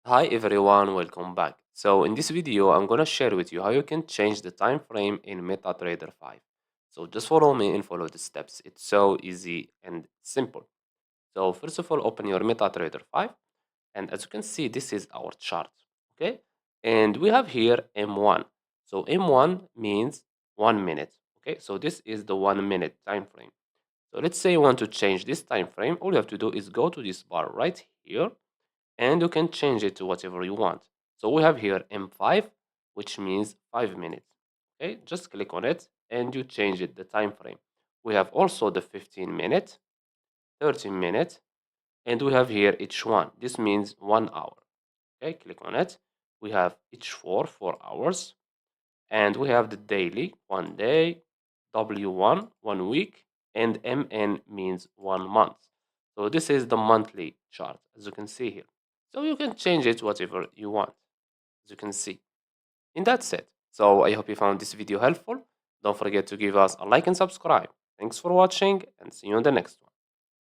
Hi everyone, welcome back. So in this video, I'm gonna share with you how you can change the time frame in MetaTrader 5. So just follow me and follow the steps. It's so easy and simple. So first of all, open your MetaTrader 5, and as you can see, this is our chart. Okay, and we have here M1. So M1 means 1 minute. Okay, so this is the 1 minute time frame. So let's say you want to change this time frame. All you have to do is go to this bar right here and you can change it to whatever you want. So we have here M5, which means 5 minutes. Okay, just click on it and you change it the time frame. We have also the 15 minute, 13 minute, and we have here each one. This means 1 hour. Okay, click on it. We have each 4 hours, and we have the daily, 1 day, W1, 1 week, and MN means 1 month. So this is the monthly chart, as you can see here. So you can change it whatever you want, as you can see. And that's it. So I hope you found this video helpful. Don't forget to give us a like and subscribe. Thanks for watching and see you in the next one.